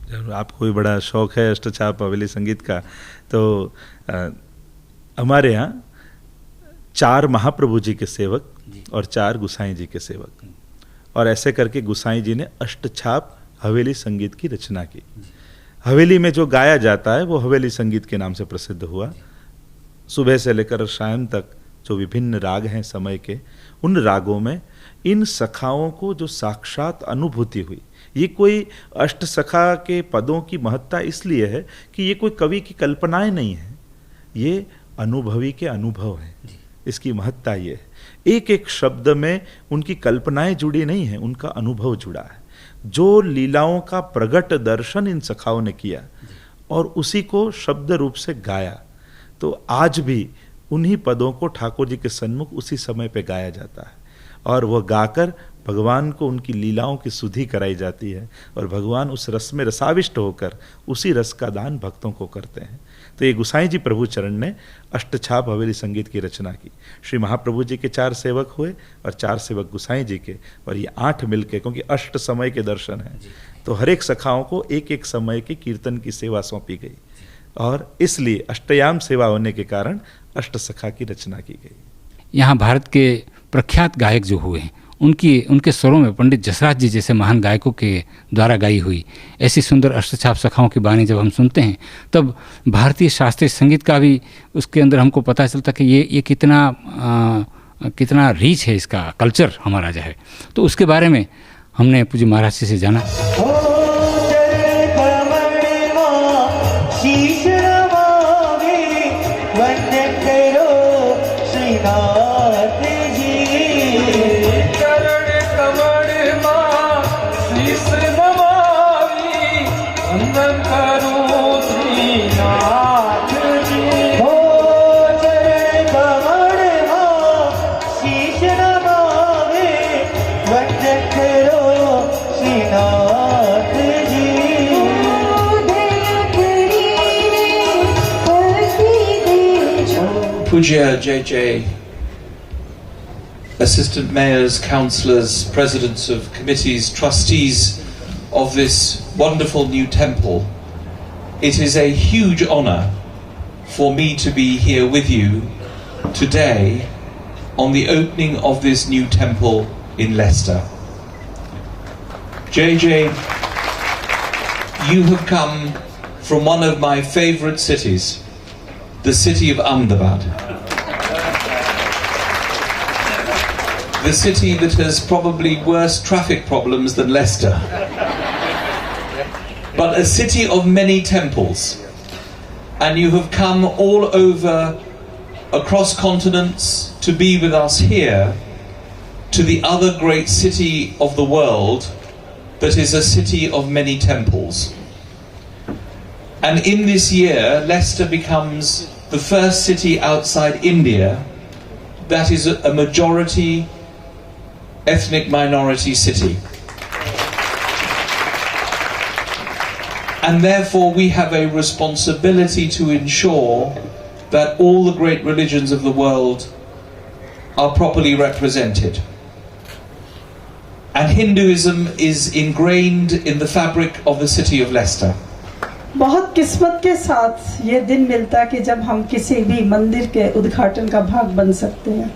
आपको भी बड़ा शौक है अष्टछाप हवेली संगीत का, तो हमारे यहाँ 4 महाप्रभु जी के सेवक और 4 गुसाई जी के सेवक, और ऐसे करके गुसाई जी ने अष्टछाप हवेली संगीत की रचना की। हवेली में जो गाया जाता है वो हवेली संगीत के नाम से प्रसिद्ध हुआ। सुबह से लेकर शाम तक जो विभिन्न राग हैं समय के, उन रागों में इन सखाओं को जो साक्षात अनुभूति हुई, ये कोई अष्ट सखा के पदों की महत्ता इसलिए है कि ये कोई कवि की कल्पनाएं नहीं है, ये अनुभवी के अनुभव हैं। इसकी महत्ता ये है, एक एक शब्द में उनकी कल्पनाएं जुड़ी नहीं है, उनका अनुभव जुड़ा है। जो लीलाओं का प्रगट दर्शन इन सखाओं ने किया और उसी को शब्द रूप से गाया, तो आज भी उन्हीं पदों को ठाकुर जी के सन्मुख उसी समय पे गाया जाता है और वह गाकर भगवान को उनकी लीलाओं की सुधि कराई जाती है और भगवान उस रस में रसाविष्ट होकर उसी रस का दान भक्तों को करते हैं। तो ये गुसाई जी प्रभु चरण ने अष्टछाप हवेली संगीत की रचना की। श्री महाप्रभु जी के 4 सेवक हुए और 4 सेवक गुसाई जी के, और ये 8 मिलके, क्योंकि अष्ट समय के दर्शन हैं, तो हर एक सखाओं को एक एक समय के कीर्तन की सेवा सौंपी गई और इसलिए अष्टयाम सेवा होने के कारण अष्ट सखा की रचना की गई। यहाँ भारत के प्रख्यात गायक जो हुए हैं उनके स्वरों में पंडित जसराज जी जैसे महान गायकों के द्वारा गाई हुई ऐसी सुंदर अष्टछाप सखाओं की बानी जब हम सुनते हैं, तब भारतीय शास्त्रीय संगीत का भी उसके अंदर हमको पता चलता कि ये कितना रीच है इसका कल्चर हमारा जो है। तो उसके बारे में हमने पूज्य महाराज जी से जाना। Puja JJ, assistant mayors, councillors, presidents of committees, trustees of this wonderful new temple, it is a huge honour for me to be here with you today on the opening of this new temple in Leicester. JJ, you have come from one of my favourite cities, the city of Ahmedabad. The city that has probably worse traffic problems than Leicester. But a city of many temples. And you have come all over, across continents, to be with us here, to the other great city of the world, that is a city of many temples. And in this year, Leicester becomes the first city outside India that is a majority ethnic minority city. And therefore we have a responsibility to ensure that all the great religions of the world are properly represented. And Hinduism is ingrained in the fabric of the city of Leicester. बहुत किस्मत के साथ ये दिन मिलता कि जब हम किसी भी मंदिर के उद्घाटन का भाग बन सकते हैं।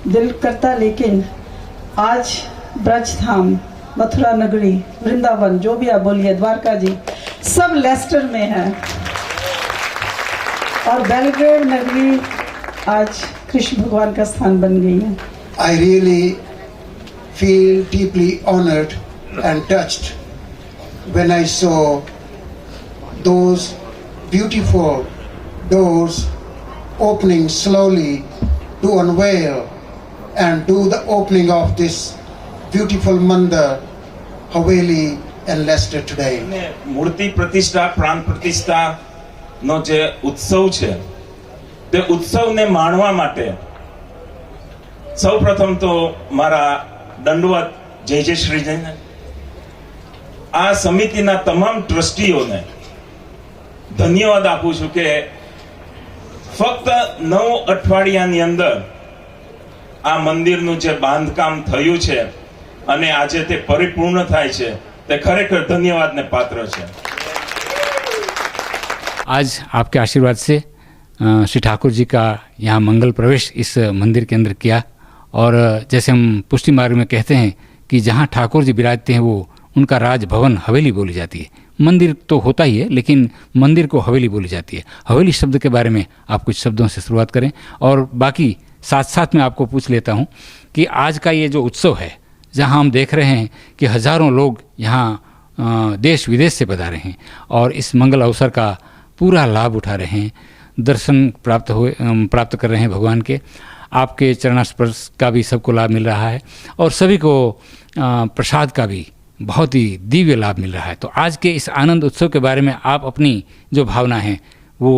दिल करता, लेकिन आज ब्रजधाम, मथुरा नगरी, वृंदावन, जो भी आप बोलिए, द्वारका जी, सब लेस्टर में है और बेलग्रेड नगरी आज कृष्ण भगवान का स्थान बन गई है। I really feel deeply honored and touched when I saw those beautiful doors opening slowly to unveil and do the opening of this beautiful mandir Haveli and Leicester today. મૂર્તિ પ્રતિષ્ઠા, પ્રાણ પ્રતિષ્ઠા નો જે ઉત્સવ છે, તે ઉત્સવને માણવા માટે સૌપ્રથમ તો મારા દંડવત જય શ્રીજીને, આ સમિતિના તમામ ટ્રસ્ટીઓને ધન્યવાદ આપું છું કે ફક્ત 9 અઠવાડિયાની અંદર આ મંદિરનું જે બાંધકામ થયું છે અને આજે તે પરિપૂર્ણ થાય છે, તે ખરેખર ધન્યવાદને પાત્ર છે. आज आपके आशीर्वाद से श्री ठाकुर जी का यहाँ मंगल प्रवेश इस मंदिर के अंदर किया। और जैसे हम पुष्टि मार्ग में कहते हैं कि जहाँ ठाकुर जी विराजते हैं वो उनका राज भवन हवेली बोली जाती है। मंदिर तो होता ही है लेकिन मंदिर को हवेली बोली जाती है। हवेली शब्द के बारे में आप कुछ शब्दों से शुरुआत करें और बाकी साथ साथ मैं आपको पूछ लेता हूँ कि आज का ये जो उत्सव है जहाँ हम देख रहे हैं कि हज़ारों लोग यहाँ देश विदेश से पधारे हैं और इस मंगल अवसर का पूरा लाभ उठा रहे हैं, दर्शन प्राप्त कर रहे हैं भगवान के। आपके चरणास्पर्श का भी सबको लाभ मिल रहा है और सभी को प्रसाद का भी बहुत ही दिव्य लाभ मिल रहा है। तो आज के इस आनंद उत्सव के बारे में आप अपनी जो भावना है वो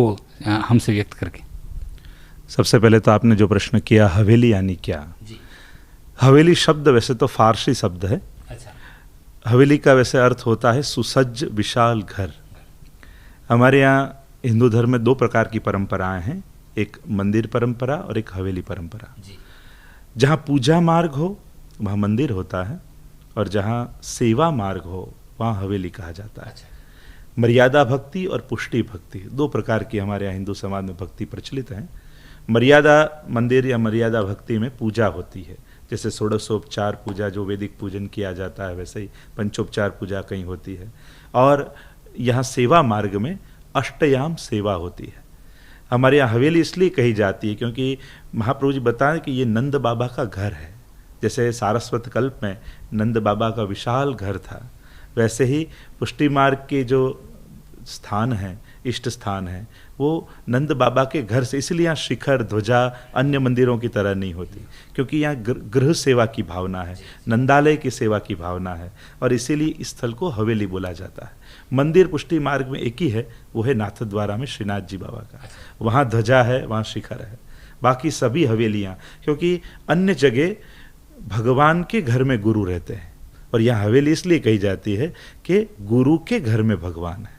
हमसे व्यक्त करके। सबसे पहले तो आपने जो प्रश्न किया हवेली यानी क्या जी। हवेली शब्द वैसे तो फारसी शब्द है। अच्छा। हवेली का वैसे अर्थ होता है सुसज्ज विशाल घर। हमारे यहाँ हिंदू धर्म में दो प्रकार की परंपराएं हैं, एक मंदिर परंपरा और एक हवेली परंपरा। जहाँ पूजा मार्ग हो वहाँ मंदिर होता है और जहाँ सेवा मार्ग हो वहाँ हवेली कहा जाता है। अच्छा। मर्यादा भक्ति और पुष्टि भक्ति दो प्रकार की हमारे यहाँ हिंदू समाज में भक्ति प्रचलित है। मर्यादा मंदिर या मर्यादा भक्ति में पूजा होती है, जैसे षोडशोपचार पूजा जो वैदिक पूजन किया जाता है वैसे ही पंचोपचार पूजा कहीं होती है। और यहाँ सेवा मार्ग में अष्टयाम सेवा होती है। हमारे यहाँ हवेली इसलिए कही जाती है क्योंकि महाप्रभु जी बताएं कि ये नंद बाबा का घर है। जैसे सारस्वत कल्प में नंद बाबा का विशाल घर था, वैसे ही पुष्टि मार्ग के जो स्थान है, इष्ट स्थान है, वो नंद बाबा के घर से, इसलिए यहाँ शिखर ध्वजा अन्य मंदिरों की तरह नहीं होती क्योंकि यहाँ गृह सेवा की भावना है, नंदालय की सेवा की भावना है और इसीलिए इस स्थल को हवेली बोला जाता है। मंदिर पुष्टि मार्ग में एक ही है, वो है नाथद्वारा में श्रीनाथ जी बाबा का। वहाँ ध्वजा है, वहाँ शिखर है। बाकी सभी हवेलियाँ, क्योंकि अन्य जगह भगवान के घर में गुरु रहते हैं और यहाँ हवेली इसलिए कही जाती है कि गुरु के घर में भगवान है।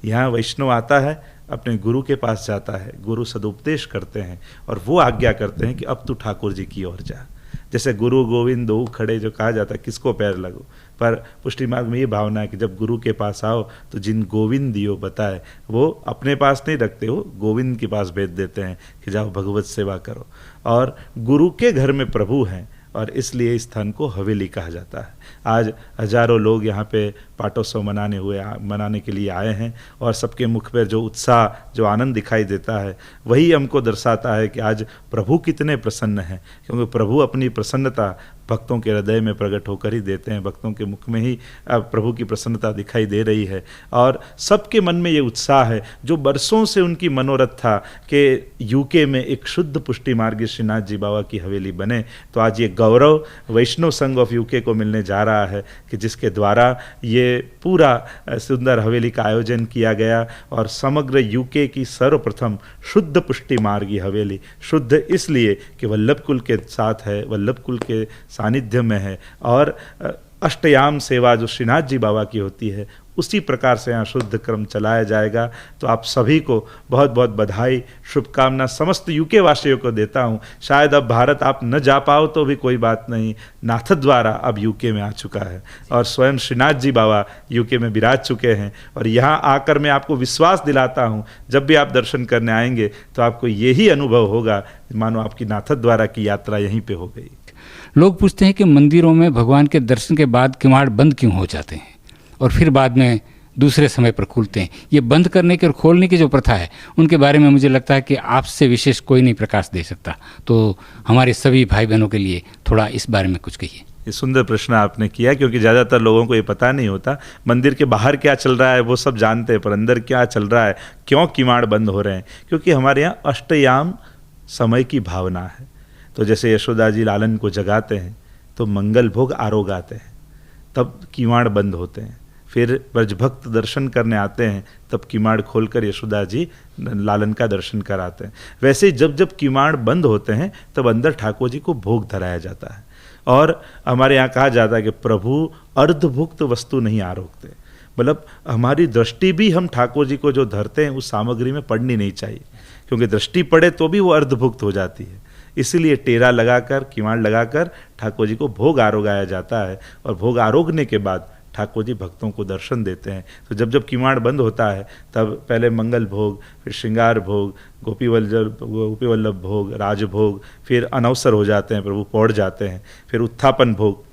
यहाँ वैष्णव आता है, अपने गुरु के पास जाता है, गुरु सदुपदेश करते हैं और वो आज्ञा करते हैं कि अब तू ठाकुर जी की ओर जा। जैसे गुरु गोविंद दो खड़े जो कहा जाता है, किसको पैर लगो, पर पुष्टि मार्ग में ये भावना है कि जब गुरु के पास आओ तो जिन गोविंद दियो बताए वो अपने पास नहीं रखते, हो गोविंद के पास भेज देते हैं कि जाओ भगवत सेवा करो। और गुरु के घर में प्रभु हैं और इसलिए इस स्थान को हवेली कहा जाता है। आज हजारों लोग यहाँ पे पाटोत्सव मनाने के लिए आए हैं और सबके मुख पर जो उत्साह, जो आनंद दिखाई देता है वही हमको दर्शाता है कि आज प्रभु कितने प्रसन्न हैं, क्योंकि प्रभु अपनी प्रसन्नता भक्तों के हृदय में प्रकट होकर ही देते हैं। भक्तों के मुख में ही अब प्रभु की प्रसन्नता दिखाई दे रही है और सबके मन में ये उत्साह है जो बरसों से उनकी मनोरथ था कि यूके में एक शुद्ध पुष्टि मार्गी श्रीनाथ जी बाबा की हवेली बने। तो आज ये गौरव वैष्णव संघ ऑफ यूके को मिलने जा रहा है कि जिसके द्वारा ये पूरा सुंदर हवेली का आयोजन किया गया और समग्र यूके की सर्वप्रथम शुद्ध पुष्टि मार्गी हवेली। शुद्ध इसलिए कि वल्लभ कुल के साथ है, वल्लभ कुल के सानिध्य में है और अष्टयाम सेवा जो श्रीनाथ जी बाबा की होती है उसी प्रकार से यहाँ शुद्ध क्रम चलाया जाएगा। तो आप सभी को बहुत बहुत बधाई, शुभकामना समस्त यूके वासियों को देता हूँ। शायद अब भारत आप न जा पाओ तो भी कोई बात नहीं, नाथ द्वारा अब यूके में आ चुका है और स्वयं श्रीनाथ जी बाबा यूके में विराज चुके हैं। और यहाँ आकर मैं आपको विश्वास दिलाता हूँ, जब भी आप दर्शन करने आएंगे तो आपको यही अनुभव होगा मानो आपकी नाथ द्वारा की यात्रा यहीं पर हो गई। लोग पूछते हैं कि मंदिरों में भगवान के दर्शन के बाद किवाड़ बंद क्यों हो जाते हैं और फिर बाद में दूसरे समय पर खुलते हैं। ये बंद करने के और खोलने की जो प्रथा है उनके बारे में मुझे लगता है कि आपसे विशेष कोई नहीं प्रकाश दे सकता। तो हमारे सभी भाई बहनों के लिए थोड़ा इस बारे में कुछ कहिए। ये सुंदर प्रश्न आपने किया क्योंकि ज़्यादातर लोगों को ये पता नहीं होता। मंदिर के बाहर क्या चल रहा है वो सब जानते हैं, पर अंदर क्या चल रहा है, क्यों किवाड़ बंद हो रहे हैं, क्योंकि हमारे यहाँ अष्टयाम समय की भावना है। तो जैसे यशोदा जी लालन को जगाते हैं तो मंगल भोग आरोग आते हैं, तब किवाड़ बंद होते हैं। फिर ब्रजभक्त दर्शन करने आते हैं तब किवाड़ खोलकर यशोदा जी लालन का दर्शन कराते हैं। वैसे जब जब किवाड़ बंद होते हैं तब अंदर ठाकुर जी को भोग धराया जाता है। और हमारे यहाँ कहा जाता है कि प्रभु अर्धभुक्त वस्तु नहीं आरोगते, मतलब हमारी दृष्टि भी हम ठाकुर जी को जो धरते हैं उस सामग्री में पड़नी नहीं चाहिए, क्योंकि दृष्टि पड़े तो भी वो अर्धभुक्त हो जाती है। इसीलिए टेरा लगाकर, किवाड़ लगाकर ठाकुर जी को भोग आरोगाया जाता है और भोग आरोगने के बाद ठाकुर जी भक्तों को दर्शन देते हैं। तो जब जब किवाड़ बंद होता है तब पहले मंगल भोग, फिर श्रृंगार भोग, गोपी वल्लभ भोग, राजभोग, फिर अनवसर हो जाते हैं, प्रभु पौड़ जाते हैं, फिर उत्थापन भोग,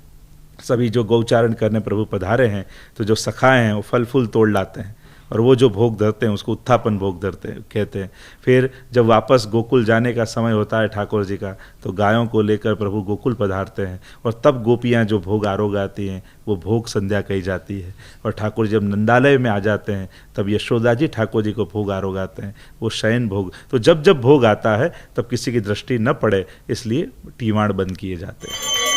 सभी जो गौचारण करने प्रभु पधारे हैं तो जो सखाए हैं वो फल फूल तोड़ लाते हैं और वो जो भोग धरते हैं उसको उत्थापन भोग धरते हैं कहते हैं। फिर जब वापस गोकुल जाने का समय होता है ठाकुर जी का तो गायों को लेकर प्रभु गोकुल पधारते हैं और तब गोपियाँ जो भोग आरोग आती हैं वो भोग संध्या कही जाती है। और ठाकुर जब नंदालय में आ जाते हैं तब यशोदा जी ठाकुर जी को भोग आरोग आते हैं, वो शयन भोग। तो जब जब भोग आता है तब किसी की दृष्टि न पड़े इसलिए टीवाड़ बंद किए जाते हैं।